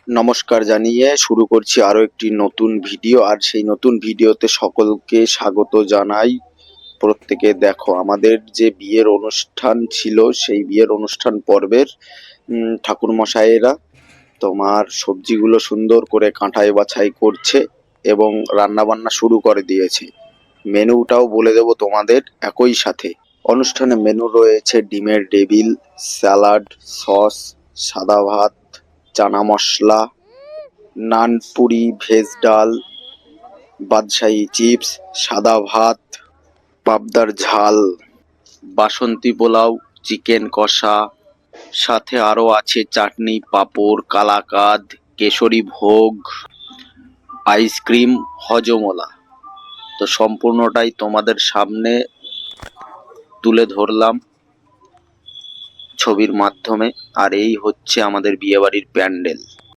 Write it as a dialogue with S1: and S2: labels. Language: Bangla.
S1: নমস্কার জানিয়ে শুরু করছি আরো একটি নতুন ভিডিও। আর সেই নতুন ভিডিওতে সকলকে স্বাগত জানাই। প্রত্যেকে দেখো আমাদের যে বিয়ের অনুষ্ঠান ছিল সেই বিয়ের অনুষ্ঠান পর্বের ঠাকুর মশাইয়েরা তোমার সবজিগুলো সুন্দর করে কাঁটাই বাছাই করছে এবং রান্না বান্না শুরু করে দিয়েছে। মেনুটাও বলে দেবো তোমাদের একই সাথে। অনুষ্ঠানে মেনু রয়েছে ডিমের ডেভিল, স্যালাড, সস, সাদা ভাত, চানা মশলা, নান, পুরি, ভেজ ডাল, বাদশাহী চিপস, সাদা ভাত, পাবদার ঝাল, বাসন্তী পোলাও, চিকেন কষা, সাথে আরো আছে চাটনি, পাঁপড়, কালাকাদ, কেশরী ভোগ, আইসক্রিম, হজমোলা। তো সম্পূর্ণটাই তোমাদের সামনে তুলে ধরলাম ছবির মাধ্যমে। আর এই হচ্ছে আমাদের বিয়েবাড়ির প্যান্ডেল।